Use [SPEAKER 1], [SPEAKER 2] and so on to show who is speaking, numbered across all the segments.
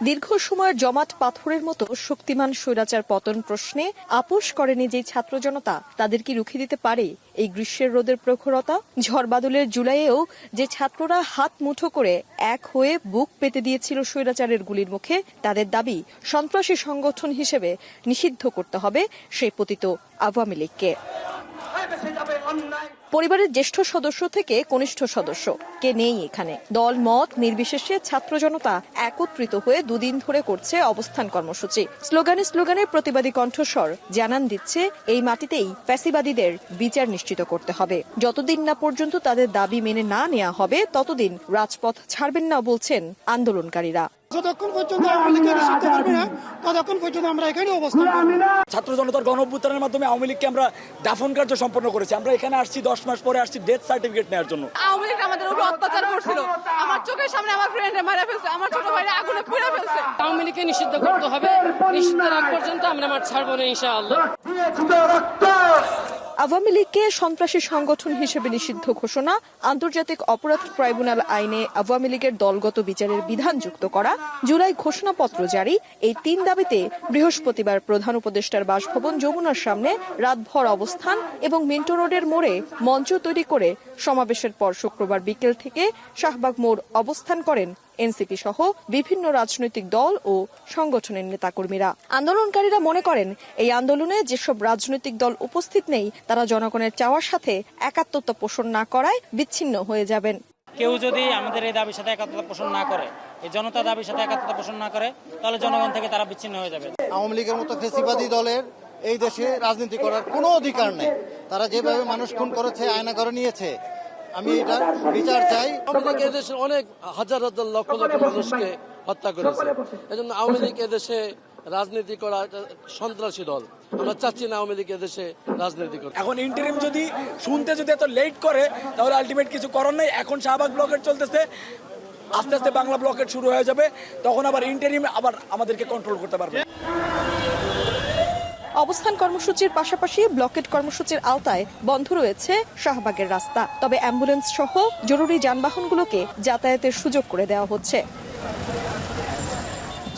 [SPEAKER 1] দীর্ঘ সময়ের জমাট পাথরের মতো শক্তিমান স্বৈরাচার পতন প্রশ্নে আপোষ করেনি যে ছাত্র জনতা, তাদের কি রুখে দিতে পারে এই গ্রীষ্মের রোদের প্রখরতা? ঝড় বাদলের জুলাইয়েও যে ছাত্ররা হাত মুঠো করে এক হয়ে বুক পেতে দিয়েছিল স্বৈরাচারের গুলির মুখে, তাদের দাবি সন্ত্রাসী সংগঠন হিসেবে নিষিদ্ধ করতে হবে সেই পতিত আওয়ামী লীগকে। পরিবারের জ্যেষ্ঠ সদস্য থেকে কনিষ্ঠ সদস্য কে নেই এখানে। দল মত নির্বিশেষে ছাত্র জনতা একত্রিত হয়ে দুদিন ধরে করছে অবস্থান কর্মসূচি। স্লোগানে স্লোগানে প্রতিবাদী কণ্ঠস্বর জানান দিচ্ছে এই মাটিতেই ফ্যাসিবাদীদের বিচার নিশ্চিত করতে হবে। যতদিন না পর্যন্ত তাদের দাবি মেনে না নেওয়া হবে ততদিন রাজপথ ছাড়বেন না বলছেন আন্দোলনকারীরা।
[SPEAKER 2] যতক্ষণ পর্যন্ত আওয়ামী লীগকে নিষিদ্ধ করবে না ততক্ষণ পর্যন্ত আমরা এখানে অবস্থান করব।
[SPEAKER 3] ছাত্র জনতার গণঅভ্যুত্থানের মাধ্যমে আওয়ামী লীগকে আমরা দাফন কার্য সম্পন্ন করেছি। আমরা এখানে আসছি 10 মাস পরে আসছি ডেথ সার্টিফিকেট নেওয়ার জন্য।
[SPEAKER 4] আওয়ামী লীগ আমাদের উপর অত্যাচার করছিল, আমার চোখের সামনে আমার ফ্রেন্ডে মারা ফেলছে, আমার ছোট ভাইরা আগুনে পুড়ে ফেলছে।
[SPEAKER 5] আওয়ামী লীগকে নিষিদ্ধ করতে হবে, নিষিদ্ধ রাখ পর্যন্ত আমরা মাঠ ছাড়বো না ইনশাআল্লাহ।
[SPEAKER 1] আওয়ামী লীগকে সন্ত্রাসী সংগঠন হিসেবে নিষিদ্ধ ঘোষণা, আন্তর্জাতিক অপরাধ ট্রাইব্যুনাল আইনে আওয়ামী লীগের দলগত বিচারের বিধান যুক্ত করা, জুলাই ঘোষণাপত্র জারি, এই 3 দাবিতে বৃহস্পতিবার প্রধান উপদেষ্টার বাসভবন যমুনার সামনে রাতভর অবস্থান এবং মিন্টো রোডের মোড়ে মঞ্চ তৈরি করে সমাবেশের পর শুক্রবার বিকেল থেকে শাহবাগ মোড় অবস্থান করেন এনসিপি সহ বিভিন্ন রাজনৈতিক দল ও সংগঠনের নেতাকর্মীরা। আন্দোলনকারীরা মনে করেন এই আন্দোলনে যেসব রাজনৈতিক দল উপস্থিত নেই তারা জনগণের চাওয়ার সাথে একাত্মতা পোষণ না করায় বিচ্ছিন্ন হয়ে যাবেন।
[SPEAKER 6] কেউ যদি আমাদের এই দাবির সাথে একাত্মতা পোষণ না করে, এই জনতা দাবির সাথে একাত্মতা পোষণ না করে, তাহলে জনগণ থেকে তারা বিচ্ছিন্ন হয়ে যাবে।
[SPEAKER 7] আওয়ামী লীগের মতো ফ্যাসিবাদী দলের এই দেশে রাজনীতি করার কোনো অধিকার নেই। তারা যেভাবে মানুষ খুন করেছে, আয়না করে নিয়েছে, আমি এটা বিচার চাই।
[SPEAKER 8] আওয়ামী লীগ এদেশের অনেক হাজার হাজার লক্ষ লক্ষ মানুষকে হত্যা করেছে। এজন্য আওয়ামী লীগ এদেশে রাজনীতি করা সন্ত্রাসী দল। আমরা চাচ্ছি না আওয়ামী লীগ এদেশে রাজনীতি করে।
[SPEAKER 3] এখন ইন্টারিম যদি শুনতে যদি এত লেট করে তাহলে আলটিমেট কিছু করার নেই। এখন শাহবাগ ব্লকেট চলতেছে, আস্তে আস্তে বাংলা ব্লকেট শুরু হয়ে যাবে, তখন আবার ইন্টারিম আবার আমাদেরকে কন্ট্রোল করতে পারবে।
[SPEAKER 1] অবস্থান কর্মসূচির পাশাপাশি ব্লকেট কর্মসূচির আওতায় বন্ধ রয়েছে শাহবাগের রাস্তা। তবে অ্যাম্বুলেন্স সহ জরুরি যানবাহনগুলোকে যাতায়াতের সুযোগ করে দেওয়া হচ্ছে।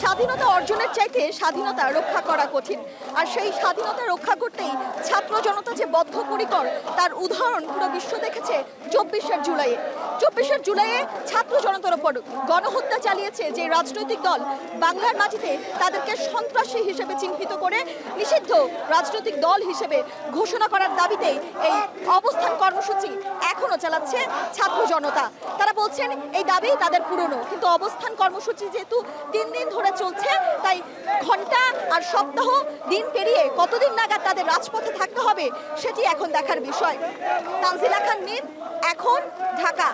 [SPEAKER 1] স্বাধীনতা অর্জনের চাইতে স্বাধীনতা রক্ষা করা কঠিন, আর সেই স্বাধীনতা রক্ষা করতেই ছাত্র জনতা যে বদ্ধপরিকর তার উদাহরণ পুরো বিশ্ব দেখেছে 24শে জুলাইয়ে। 24শে জুলাইয়ে ছাত্র জনতার উপর গণহত্যা চালিয়েছে যে রাজনৈতিক দল, বাংলার মাটিতে তাদেরকে সন্ত্রাসী হিসেবে চিহ্নিত করে নিষিদ্ধ রাজনৈতিক দল হিসেবে ঘোষণা করার দাবিতে এই অবস্থান কর্মসূচি এখনো চালাচ্ছে ছাত্র জনতা। তারা বলছেন এই দাবি তাদের পুরনো, কিন্তু অবস্থান কর্মসূচি যেহেতু 3 দিন ধরে চলছে, তাই ঘন্টা আর সপ্তাহ দিন পেরিয়ে কতদিন নাগাদ তাদের রাজপথে থাকতে হবে সেটি এখন দেখার বিষয়। তানজিলা খান মিম, এখন, Dhaka.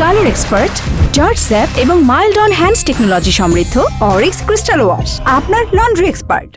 [SPEAKER 9] Colour expert, George sap এবং মাইল্ড অন হ্যান্ডস টেকনোলজি সমৃদ্ধ অরিক্স ক্রিস্টাল ওয়াশ আপনার লন্ড্রি এক্সপার্ট।